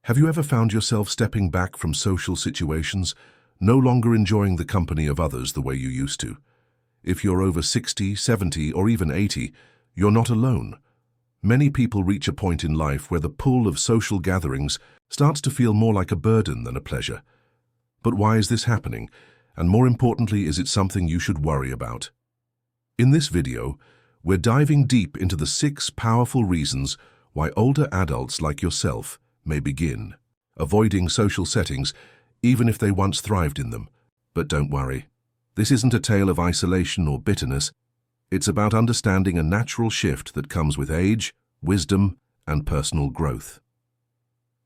Have you ever found yourself stepping back from social situations, no longer enjoying the company of others the way you used to? If you're over 60, 70, or even 80, you're not alone. Many people reach a point in life where the pull of social gatherings starts to feel more like a burden than a pleasure. But why is this happening? And more importantly, is it something you should worry about? In this video, we're diving deep into the 6 powerful reasons why older adults like yourself may begin avoiding social settings, even if they once thrived in them. But don't worry. This isn't a tale of isolation or bitterness. It's about understanding a natural shift that comes with age, wisdom, and personal growth.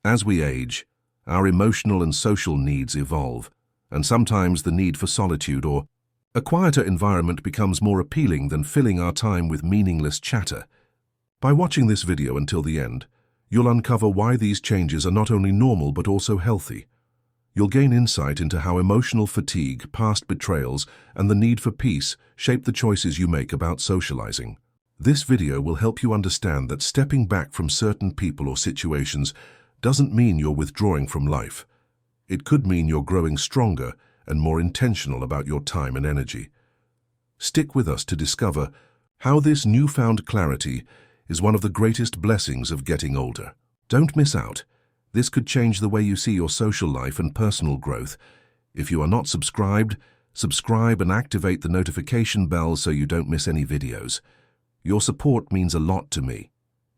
As we age, our emotional and social needs evolve, and sometimes the need for solitude or a quieter environment becomes more appealing than filling our time with meaningless chatter. By watching this video until the end, you'll uncover why these changes are not only normal but also healthy. You'll gain insight into how emotional fatigue, past betrayals, and the need for peace shape the choices you make about socializing. This video will help you understand that stepping back from certain people or situations doesn't mean you're withdrawing from life. It could mean you're growing stronger and more intentional about your time and energy. Stick with us to discover how this newfound clarity is one of the greatest blessings of getting older. Don't miss out. This could change the way you see your social life and personal growth. If you are not subscribed, subscribe and activate the notification bell so you don't miss any videos. Your support means a lot to me.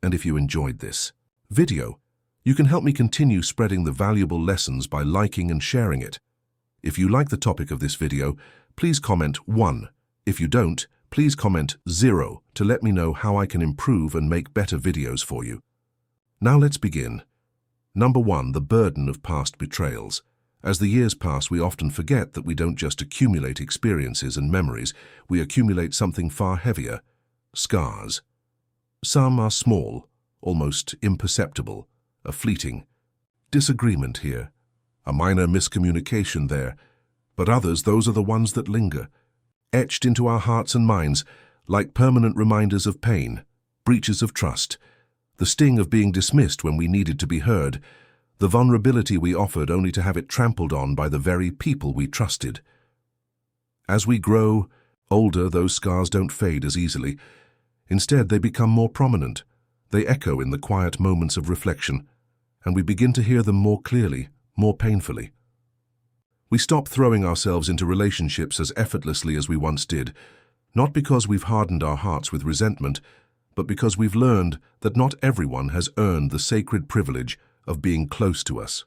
And if you enjoyed this video, you can help me continue spreading the valuable lessons by liking and sharing it. If you like the topic of this video, please comment 1. If you don't, please comment 0 to let me know how I can improve and make better videos for you. Now let's begin. Number 1, the burden of past betrayals. As the years pass, we often forget that we don't just accumulate experiences and memories, we accumulate something far heavier: scars. Some are small, almost imperceptible, a fleeting disagreement here, a minor miscommunication there, but others, those are the ones that linger, etched into our hearts and minds like permanent reminders of pain, breaches of trust, the sting of being dismissed when we needed to be heard, the vulnerability we offered only to have it trampled on by the very people we trusted. As we grow older, those scars don't fade as easily. Instead, they become more prominent. They echo in the quiet moments of reflection, and we begin to hear them more clearly, more painfully. We stop throwing ourselves into relationships as effortlessly as we once did, not because we've hardened our hearts with resentment, but because we've learned that not everyone has earned the sacred privilege of being close to us.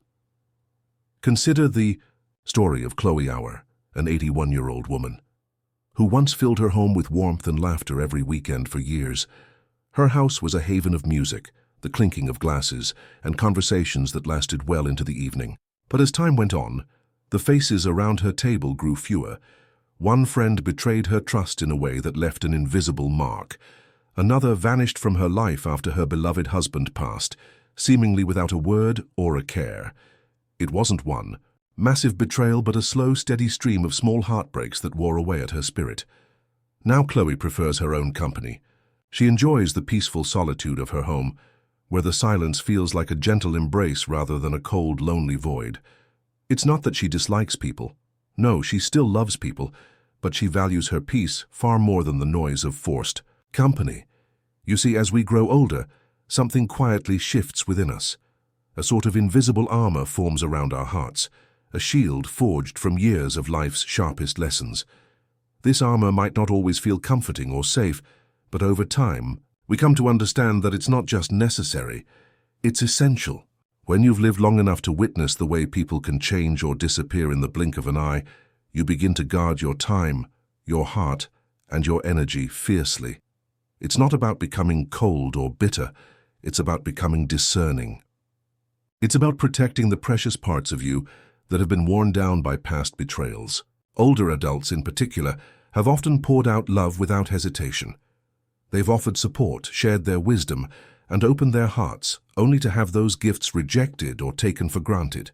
Consider the story of Khloe Hour, an 81-year-old woman, who once filled her home with warmth and laughter every weekend for years. Her house was a haven of music, the clinking of glasses, and conversations that lasted well into the evening. But as time went on, the faces around her table grew fewer. One friend betrayed her trust in a way that left an invisible mark. Another vanished from her life after her beloved husband passed, seemingly without a word or a care. It wasn't one massive betrayal, but a slow, steady stream of small heartbreaks that wore away at her spirit. Now Khloe prefers her own company. She enjoys the peaceful solitude of her home, where the silence feels like a gentle embrace rather than a cold, lonely void. It's not that she dislikes people. No, she still loves people, but she values her peace far more than the noise of forced company. You see, as we grow older, something quietly shifts within us. A sort of invisible armor forms around our hearts, a shield forged from years of life's sharpest lessons. This armor might not always feel comforting or safe, but over time, we come to understand that it's not just necessary, it's essential. When you've lived long enough to witness the way people can change or disappear in the blink of an eye, you begin to guard your time, your heart, and your energy fiercely. It's not about becoming cold or bitter, it's about becoming discerning. It's about protecting the precious parts of you that have been worn down by past betrayals. Older adults in particular have often poured out love without hesitation. They've offered support, shared their wisdom, and opened their hearts, only to have those gifts rejected or taken for granted.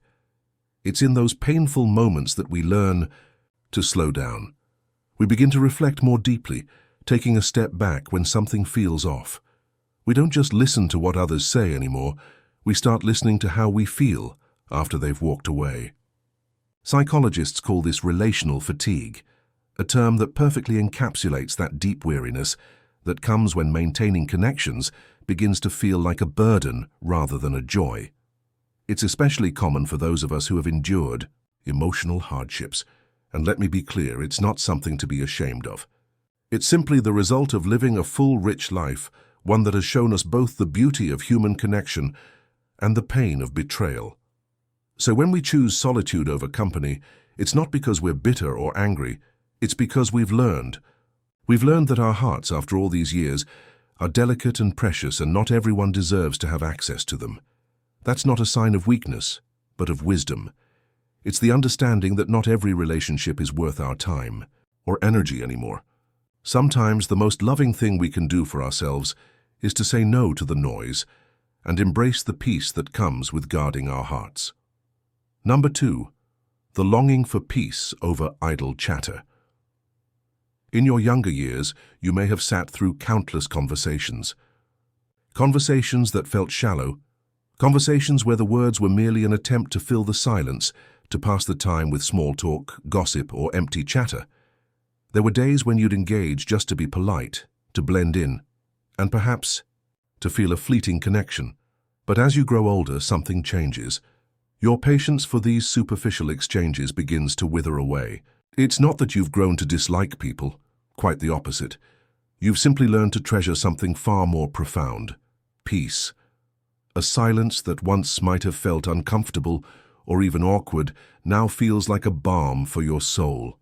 It's in those painful moments that we learn to slow down. We begin to reflect more deeply, taking a step back when something feels off. We don't just listen to what others say anymore, We start listening to how we feel after they've walked away. Psychologists call this relational fatigue, a term that perfectly encapsulates that deep weariness that comes when maintaining connections begins to feel like a burden rather than a joy. It's especially common for those of us who have endured emotional hardships. And let me be clear, it's not something to be ashamed of. It's simply the result of living a full, rich life, one that has shown us both the beauty of human connection and the pain of betrayal. So when we choose solitude over company, it's not because we're bitter or angry, it's because we've learned. We've learned that our hearts, after all these years, are delicate and precious, and not everyone deserves to have access to them. That's not a sign of weakness, but of wisdom. It's the understanding that not every relationship is worth our time or energy anymore. Sometimes the most loving thing we can do for ourselves is to say no to the noise and embrace the peace that comes with guarding our hearts. Number 2, the longing for peace over idle chatter. In your younger years, you may have sat through countless conversations. Conversations that felt shallow, conversations where the words were merely an attempt to fill the silence, to pass the time with small talk, gossip, or empty chatter. There were days when you'd engage just to be polite, to blend in, and perhaps to feel a fleeting connection. But as you grow older, something changes. Your patience for these superficial exchanges begins to wither away. It's not that you've grown to dislike people, quite the opposite. You've simply learned to treasure something far more profound: peace. A silence that once might have felt uncomfortable or even awkward now feels like a balm for your soul.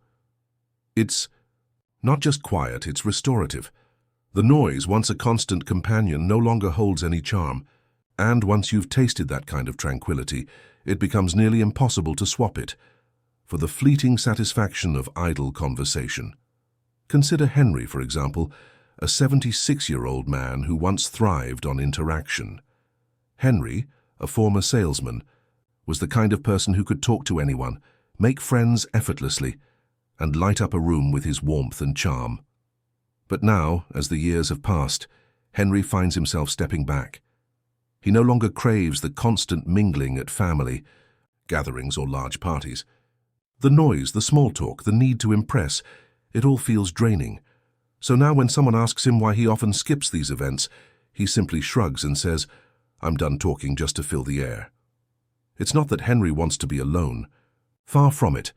It's not just quiet, it's restorative. The noise, once a constant companion, no longer holds any charm, and once you've tasted that kind of tranquility, it becomes nearly impossible to swap it for the fleeting satisfaction of idle conversation. Consider Henry, for example, a 76-year-old man who once thrived on interaction. Henry, a former salesman, was the kind of person who could talk to anyone, make friends effortlessly, and light up a room with his warmth and charm. But now, as the years have passed, Henry finds himself stepping back. He no longer craves the constant mingling at family gatherings or large parties. The noise, the small talk, the need to impress, it all feels draining. So now when someone asks him why he often skips these events, he simply shrugs and says, "I'm done talking just to fill the air." It's not that Henry wants to be alone. Far from it.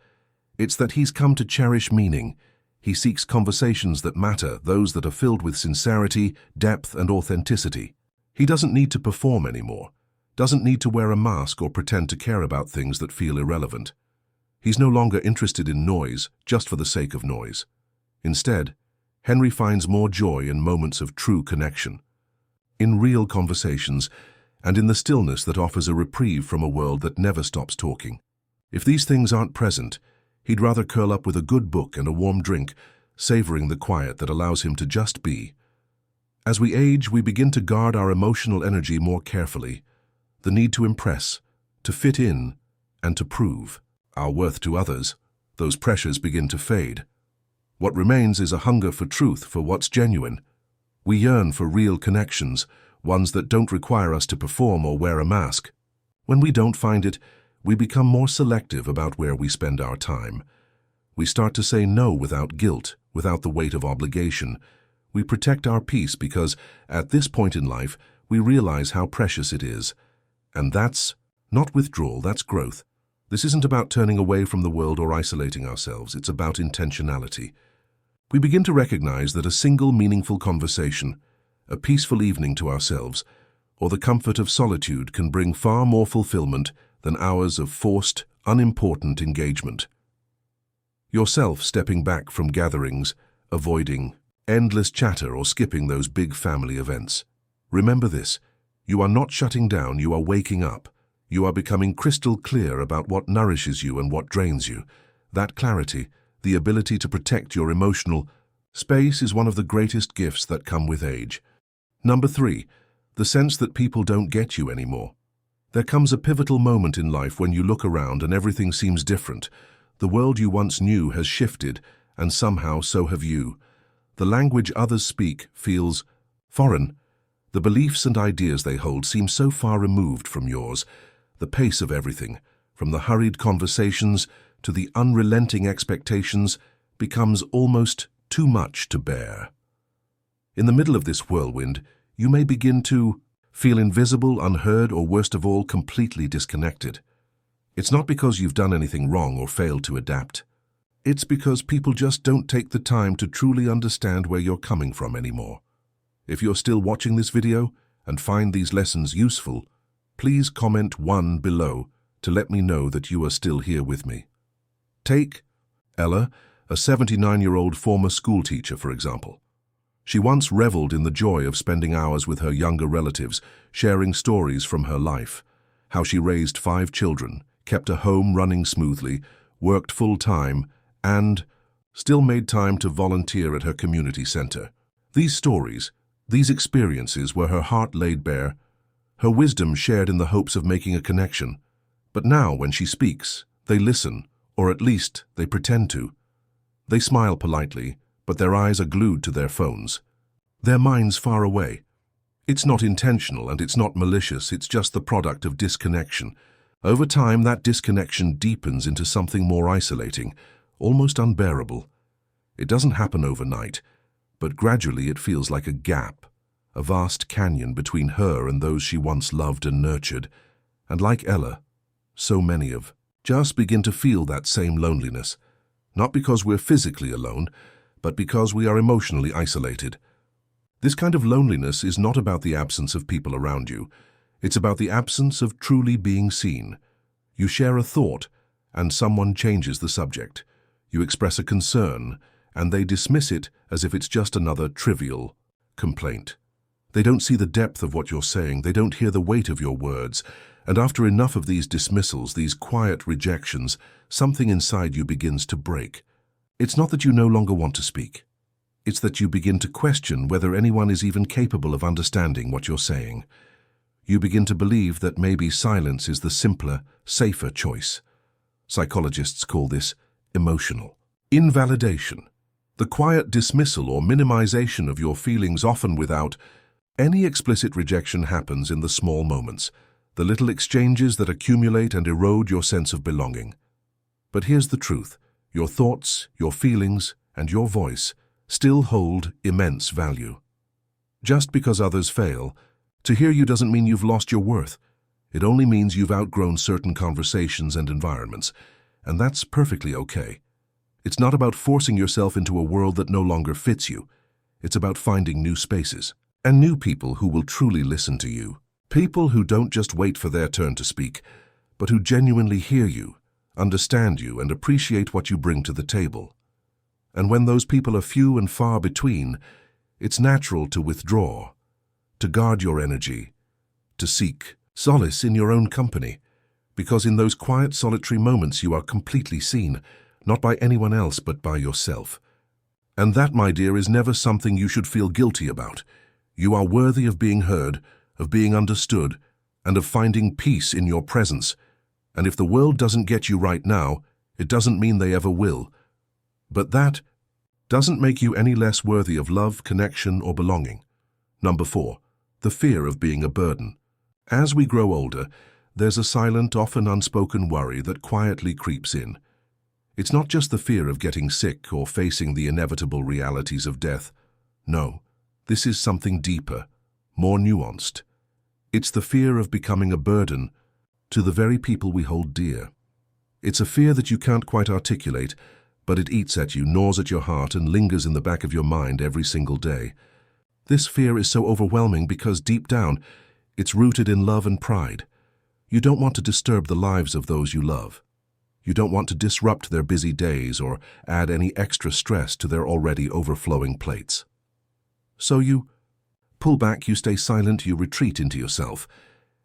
It's that he's come to cherish meaning. He seeks conversations that matter, those that are filled with sincerity, depth, and authenticity. He doesn't need to perform anymore, doesn't need to wear a mask or pretend to care about things that feel irrelevant. He's no longer interested in noise just for the sake of noise. Instead, Henry finds more joy in moments of true connection, in real conversations, and in the stillness that offers a reprieve from a world that never stops talking. If these things aren't present, he'd rather curl up with a good book and a warm drink, savoring the quiet that allows him to just be. As we age, we begin to guard our emotional energy more carefully. The need to impress, to fit in, and to prove our worth to others, those pressures begin to fade. What remains is a hunger for truth, for what's genuine. We yearn for real connections, ones that don't require us to perform or wear a mask. When we don't find it, we become more selective about where we spend our time. We start to say no without guilt, without the weight of obligation. We protect our peace because, at this point in life, we realize how precious it is. And that's not withdrawal, that's growth. This isn't about turning away from the world or isolating ourselves, it's about intentionality. We begin to recognize that a single meaningful conversation, a peaceful evening to ourselves, or the comfort of solitude can bring far more fulfillment than hours of forced, unimportant engagement. Yourself stepping back from gatherings, avoiding endless chatter or skipping those big family events. Remember this, you are not shutting down, you are waking up. You are becoming crystal clear about what nourishes you and what drains you. That clarity, the ability to protect your emotional space, is one of the greatest gifts that come with age. Number 3, the sense that people don't get you anymore. There comes a pivotal moment in life when you look around and everything seems different. The world you once knew has shifted, and somehow so have you. The language others speak feels foreign. The beliefs and ideas they hold seem so far removed from yours. The pace of everything, from the hurried conversations to the unrelenting expectations, becomes almost too much to bear. In the middle of this whirlwind, you may begin to feel invisible, unheard, or worst of all, completely disconnected. It's not because you've done anything wrong or failed to adapt. It's because people just don't take the time to truly understand where you're coming from anymore. If you're still watching this video and find these lessons useful, please comment 1 below to let me know that you are still here with me. Take Ella, a 79-year-old former schoolteacher, for example. She once reveled in the joy of spending hours with her younger relatives, sharing stories from her life, how she raised 5 children, kept a home running smoothly, worked full-time, and still made time to volunteer at her community center. These stories, these experiences were her heart laid bare, her wisdom shared in the hopes of making a connection. But now, when she speaks, they listen, or at least they pretend to. They smile politely, but their eyes are glued to their phones. Their minds far away. It's not intentional and it's not malicious, it's just the product of disconnection. Over time, that disconnection deepens into something more isolating, almost unbearable. It doesn't happen overnight, but gradually it feels like a gap, a vast canyon between her and those she once loved and nurtured. And like Ella, so many of just begin to feel that same loneliness, not because we're physically alone, but because we are emotionally isolated. This kind of loneliness is not about the absence of people around you. It's about the absence of truly being seen. You share a thought, and someone changes the subject. You express a concern, and they dismiss it as if it's just another trivial complaint. They don't see the depth of what you're saying, they don't hear the weight of your words, and after enough of these dismissals, these quiet rejections, something inside you begins to break. It's not that you no longer want to speak. It's that you begin to question whether anyone is even capable of understanding what you're saying. You begin to believe that maybe silence is the simpler, safer choice. Psychologists call this emotional invalidation, the quiet dismissal or minimization of your feelings, often without any explicit rejection. Happens in the small moments, the little exchanges that accumulate and erode your sense of belonging. But here's the truth. Your thoughts, your feelings, and your voice still hold immense value. Just because others fail, to hear you doesn't mean you've lost your worth. It only means you've outgrown certain conversations and environments, and that's perfectly okay. It's not about forcing yourself into a world that no longer fits you. It's about finding new spaces and new people who will truly listen to you. People who don't just wait for their turn to speak, but who genuinely hear you, understand you, and appreciate what you bring to the table. And when those people are few and far between, it's natural to withdraw, to guard your energy, to seek solace in your own company, because in those quiet, solitary moments you are completely seen, not by anyone else but by yourself. And that, my dear, is never something you should feel guilty about. You are worthy of being heard, of being understood, and of finding peace in your presence. And if the world doesn't get you right now, it doesn't mean they ever will. But that doesn't make you any less worthy of love, connection, or belonging. Number 4, the fear of being a burden. As we grow older, there's a silent, often unspoken worry that quietly creeps in. It's not just the fear of getting sick or facing the inevitable realities of death. No, this is something deeper, more nuanced. It's the fear of becoming a burden to the very people we hold dear. It's a fear that you can't quite articulate, but it eats at you, gnaws at your heart, and lingers in the back of your mind every single day. This fear is so overwhelming because deep down, it's rooted in love and pride. You don't want to disturb the lives of those you love. You don't want to disrupt their busy days or add any extra stress to their already overflowing plates. So you pull back, you stay silent, you retreat into yourself.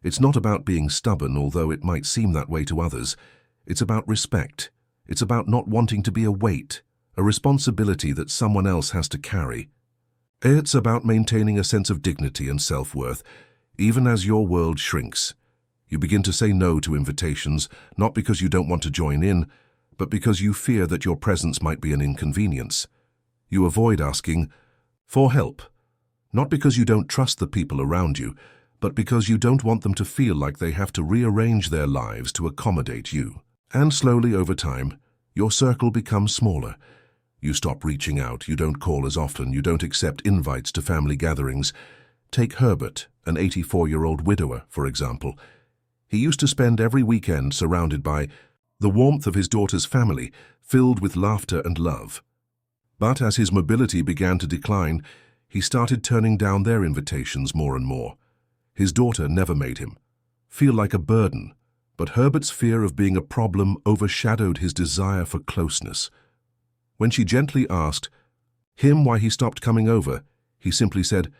It's not about being stubborn, although it might seem that way to others. It's about respect. It's about not wanting to be a weight, a responsibility that someone else has to carry. It's about maintaining a sense of dignity and self-worth, even as your world shrinks. You begin to say no to invitations, not because you don't want to join in, but because you fear that your presence might be an inconvenience. You avoid asking for help, Not because you don't trust the people around you, but because you don't want them to feel like they have to rearrange their lives to accommodate you. And slowly over time, your circle becomes smaller. You stop reaching out, you don't call as often, you don't accept invites to family gatherings. Take Herbert, an 84-year-old widower, for example. He used to spend every weekend surrounded by the warmth of his daughter's family, filled with laughter and love. But as his mobility began to decline, he started turning down their invitations more and more. His daughter never made him feel like a burden, but Herbert's fear of being a problem overshadowed his desire for closeness. When she gently asked him why he stopped coming over, he simply said,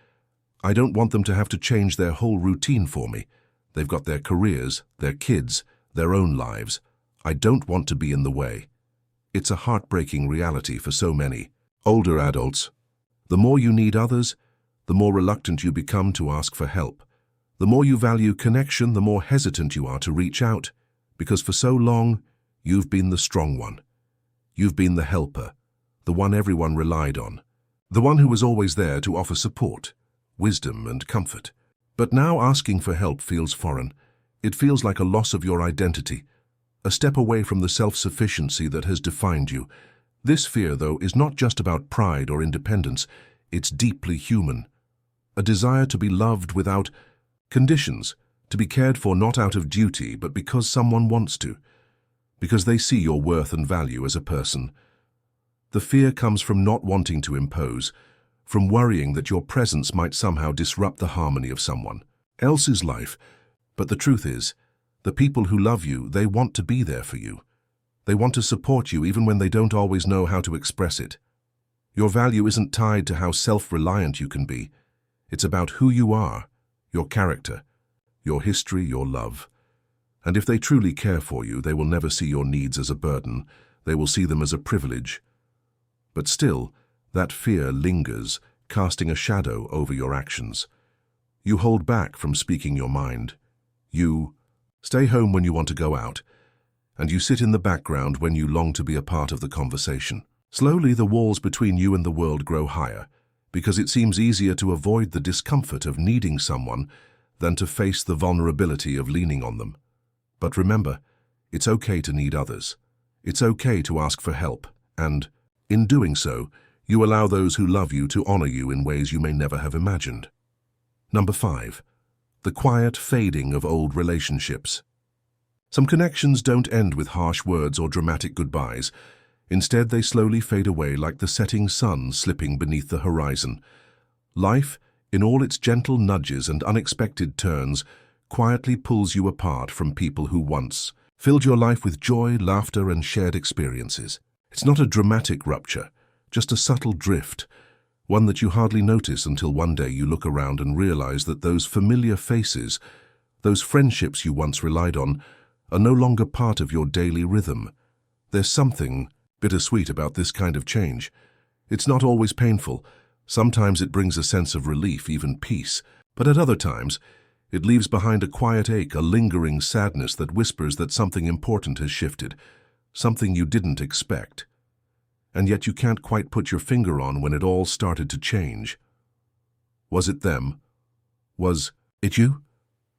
"I don't want them to have to change their whole routine for me. They've got their careers, their kids, their own lives. I don't want to be in the way." It's a heartbreaking reality for so many older adults. The more you need others, the more reluctant you become to ask for help. The more you value connection, the more hesitant you are to reach out, because for so long, you've been the strong one. You've been the helper, the one everyone relied on, the one who was always there to offer support, wisdom, and comfort. But now asking for help feels foreign. It feels like a loss of your identity, a step away from the self-sufficiency that has defined you. This fear, though, is not just about pride or independence. It's deeply human. A desire to be loved without conditions, to be cared for not out of duty, but because someone wants to, because they see your worth and value as a person. The fear comes from not wanting to impose, from worrying that your presence might somehow disrupt the harmony of someone else's life. But the truth is, the people who love you, they want to be there for you. They want to support you even when they don't always know how to express it. Your value isn't tied to how self-reliant you can be. It's about who you are, your character, your history, your love. And if they truly care for you, they will never see your needs as a burden. They will see them as a privilege. But still, that fear lingers, casting a shadow over your actions. You hold back from speaking your mind. You stay home when you want to go out, and you sit in the background when you long to be a part of the conversation. Slowly, the walls between you and the world grow higher, because it seems easier to avoid the discomfort of needing someone than to face the vulnerability of leaning on them. But remember, it's okay to need others. It's okay to ask for help, and, in doing so, you allow those who love you to honor you in ways you may never have imagined. Number 5. The quiet fading of old relationships. Some connections don't end with harsh words or dramatic goodbyes. Instead, they slowly fade away like the setting sun slipping beneath the horizon. Life, in all its gentle nudges and unexpected turns, quietly pulls you apart from people who once filled your life with joy, laughter, and shared experiences. It's not a dramatic rupture, just a subtle drift, one that you hardly notice until one day you look around and realize that those familiar faces, those friendships you once relied on, are no longer part of your daily rhythm. There's something bittersweet about this kind of change. It's not always painful. Sometimes it brings a sense of relief, even peace. But at other times, it leaves behind a quiet ache, a lingering sadness that whispers that something important has shifted, something you didn't expect. And yet you can't quite put your finger on when it all started to change. Was it them? Was it you?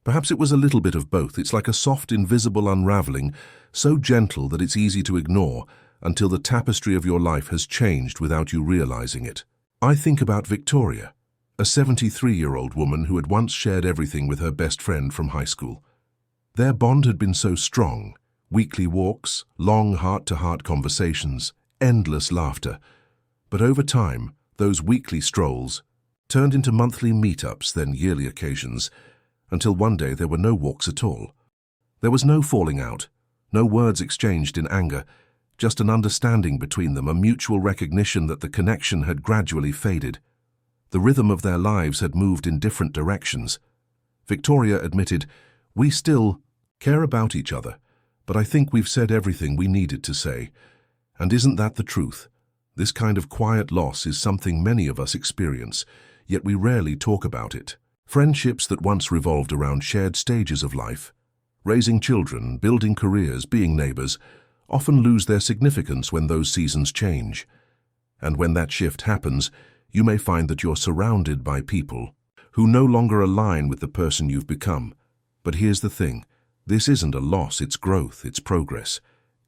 Perhaps it was a little bit of both. It's like a soft, invisible unraveling, so gentle that it's easy to ignore until the tapestry of your life has changed without you realizing it. I think about Victoria, a 73-year-old woman who had once shared everything with her best friend from high school. Their bond had been so strong, weekly walks, long heart-to-heart conversations, endless laughter. But over time, those weekly strolls turned into monthly meetups, then yearly occasions, until one day there were no walks at all. There was no falling out, no words exchanged in anger, just an understanding between them, a mutual recognition that the connection had gradually faded. The rhythm of their lives had moved in different directions. Victoria admitted, "We still care about each other, but I think we've said everything we needed to say." And isn't that the truth? This kind of quiet loss is something many of us experience, yet we rarely talk about it. Friendships that once revolved around shared stages of life, raising children, building careers, being neighbors, often lose their significance when those seasons change. And when that shift happens, you may find that you're surrounded by people who no longer align with the person you've become. But here's the thing. This isn't a loss, it's growth, it's progress.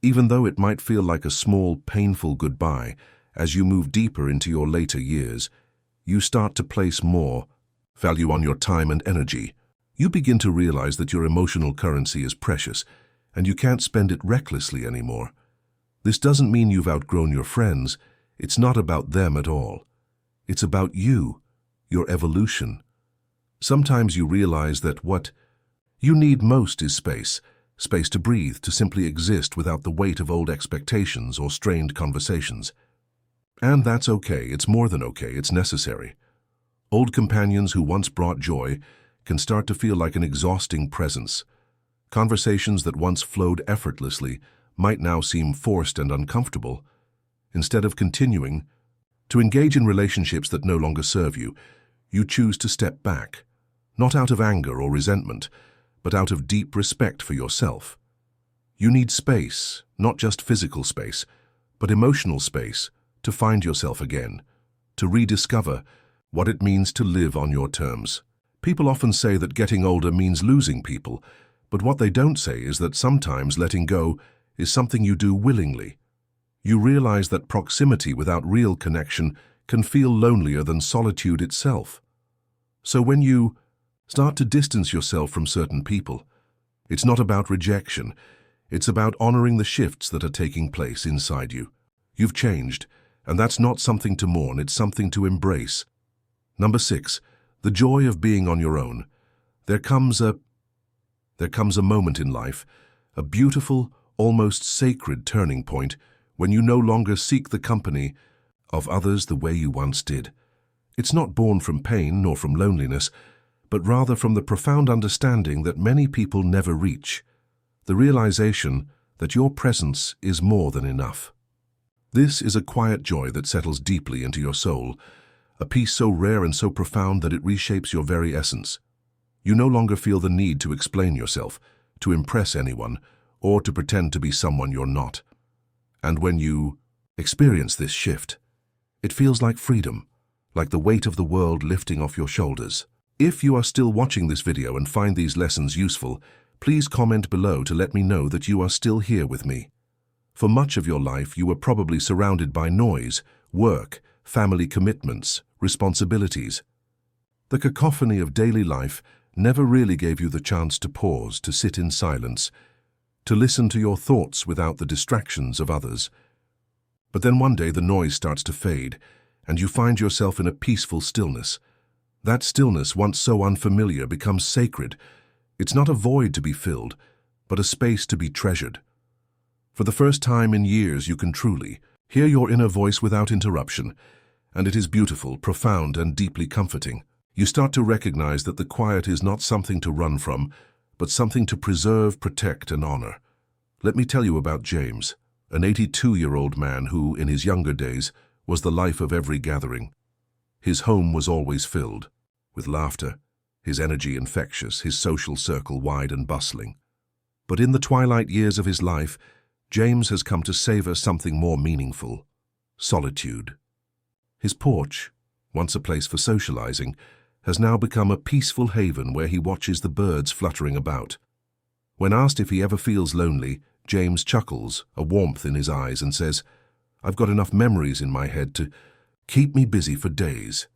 Even though it might feel like a small, painful goodbye, as you move deeper into your later years, you start to place more value on your time and energy. You begin to realize that your emotional currency is precious, and you can't spend it recklessly anymore. This doesn't mean you've outgrown your friends. It's not about them at all. It's about you, your evolution. Sometimes you realize that what you need most is space to breathe, to simply exist without the weight of old expectations or strained conversations. And that's okay, it's more than okay, it's necessary. Old companions who once brought joy can start to feel like an exhausting presence. Conversations that once flowed effortlessly might now seem forced and uncomfortable. Instead of continuing to engage in relationships that no longer serve you, you choose to step back, not out of anger or resentment, but out of deep respect for yourself. You need space, not just physical space, but emotional space, to find yourself again, to rediscover what it means to live on your terms. People often say that getting older means losing people, but what they don't say is that sometimes letting go is something you do willingly. You realize that proximity without real connection can feel lonelier than solitude itself. So when you start to distance yourself from certain people, it's not about rejection, it's about honoring the shifts that are taking place inside you. You've changed, and that's not something to mourn, it's something to embrace. Number 6, the joy of being on your own. There comes a moment in life, a beautiful, almost sacred turning point, when you no longer seek the company of others the way you once did. It's not born from pain nor from loneliness, but rather from the profound understanding that many people never reach, the realization that your presence is more than enough. This is a quiet joy that settles deeply into your soul, a peace so rare and so profound that it reshapes your very essence. You no longer feel the need to explain yourself, to impress anyone, or to pretend to be someone you're not. And when you experience this shift, it feels like freedom, like the weight of the world lifting off your shoulders. If you are still watching this video and find these lessons useful, please comment below to let me know that you are still here with me. For much of your life, you were probably surrounded by noise, work, family commitments, responsibilities. The cacophony of daily life never really gave you the chance to pause, to sit in silence, to listen to your thoughts without the distractions of others. But then one day the noise starts to fade, and you find yourself in a peaceful stillness. That stillness, once so unfamiliar, becomes sacred. It's not a void to be filled, but a space to be treasured. For the first time in years, you can truly hear your inner voice without interruption, and it is beautiful, profound, and deeply comforting. You start to recognize that the quiet is not something to run from, but something to preserve, protect, and honor. Let me tell you about James, an 82-year-old man who, in his younger days, was the life of every gathering. His home was always filled with laughter, his energy infectious, his social circle wide and bustling. But in the twilight years of his life, James has come to savor something more meaningful: solitude. His porch, once a place for socializing, has now become a peaceful haven where he watches the birds fluttering about. When asked if he ever feels lonely, James chuckles, a warmth in his eyes, and says, "I've got enough memories in my head to keep me busy for days."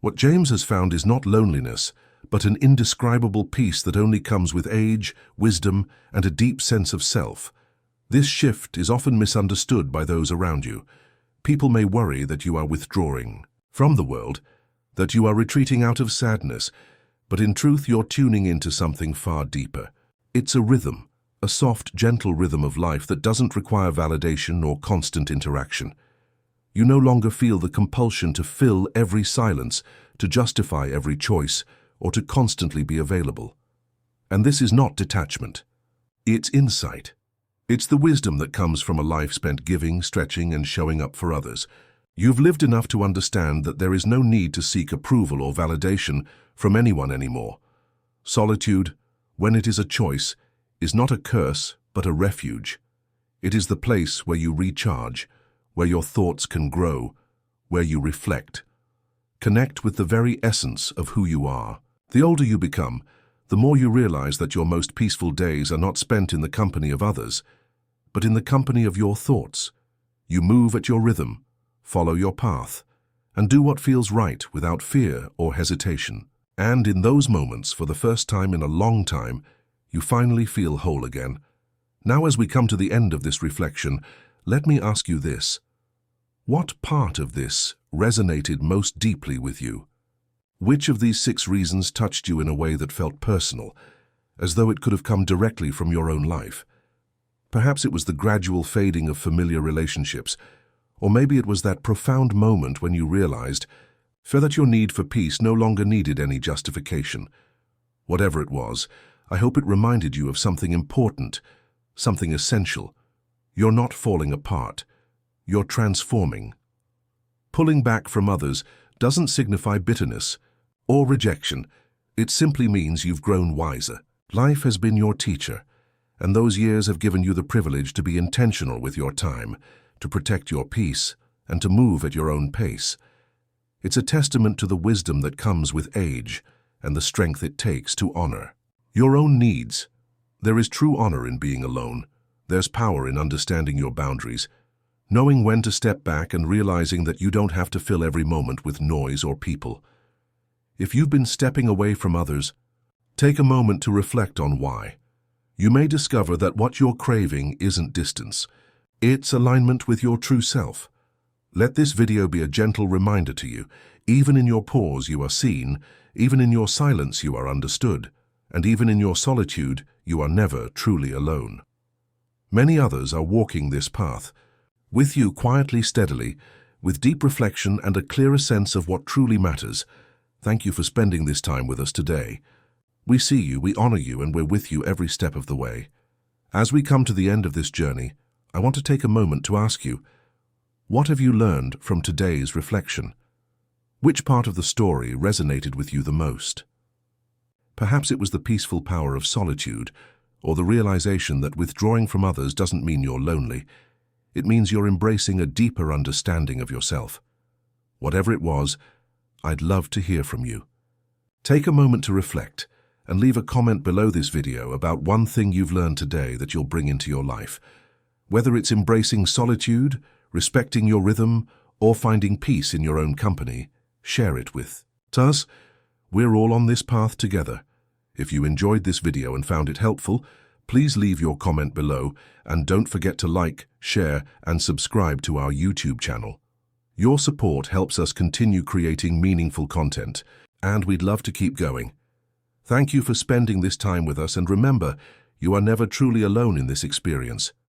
What James has found is not loneliness, but an indescribable peace that only comes with age, wisdom, and a deep sense of self. This shift is often misunderstood by those around you. People may worry that you are withdrawing from the world, that you are retreating out of sadness, but in truth you're tuning into something far deeper. It's a rhythm, a soft, gentle rhythm of life that doesn't require validation or constant interaction. You no longer feel the compulsion to fill every silence, to justify every choice, or to constantly be available. And this is not detachment. It's insight. It's the wisdom that comes from a life spent giving, stretching, and showing up for others. You've lived enough to understand that there is no need to seek approval or validation from anyone anymore. Solitude, when it is a choice, is not a curse, but a refuge. It is the place where you recharge, where your thoughts can grow, where you reflect, Connect with the very essence of who you are. The older you become, the more you realize that your most peaceful days are not spent in the company of others, but in the company of your thoughts. You move at your rhythm, follow your path, and do what feels right without fear or hesitation. And in those moments, for the first time in a long time, you finally feel whole again. Now, as we come to the end of this reflection, let me ask you this. What part of this resonated most deeply with you? Which of these 6 reasons touched you in a way that felt personal, as though it could have come directly from your own life? Perhaps it was the gradual fading of familiar relationships, or maybe it was that profound moment when you realized that your need for peace no longer needed any justification. Whatever it was, I hope it reminded you of something important, something essential. You're not falling apart. You're transforming. Pulling back from others doesn't signify bitterness or rejection. It simply means you've grown wiser. Life has been your teacher, and those years have given you the privilege to be intentional with your time, to protect your peace, and to move at your own pace. It's a testament to the wisdom that comes with age and the strength it takes to honor your own needs. There is true honor in being alone. There's power in understanding your boundaries, knowing when to step back and realizing that you don't have to fill every moment with noise or people. If you've been stepping away from others, take a moment to reflect on why. You may discover that what you're craving isn't distance. It's alignment with your true self. Let this video be a gentle reminder to you. Even in your pause you are seen, even in your silence you are understood, and even in your solitude you are never truly alone. Many others are walking this path, with you quietly, steadily, with deep reflection and a clearer sense of what truly matters. Thank you for spending this time with us today. We see you, we honor you, and we're with you every step of the way. As we come to the end of this journey, I want to take a moment to ask you, what have you learned from today's reflection? Which part of the story resonated with you the most? Perhaps it was the peaceful power of solitude, or the realization that withdrawing from others doesn't mean you're lonely. It means you're embracing a deeper understanding of yourself. Whatever it was, I'd love to hear from you. Take a moment to reflect and leave a comment below this video about one thing you've learned today that you'll bring into your life. Whether it's embracing solitude, respecting your rhythm, or finding peace in your own company, share it with us. We're all on this path together. If you enjoyed this video and found it helpful, please leave your comment below and don't forget to like, share, and subscribe to our YouTube channel. Your support helps us continue creating meaningful content, and we'd love to keep going. Thank you for spending this time with us, and remember, you are never truly alone in this experience.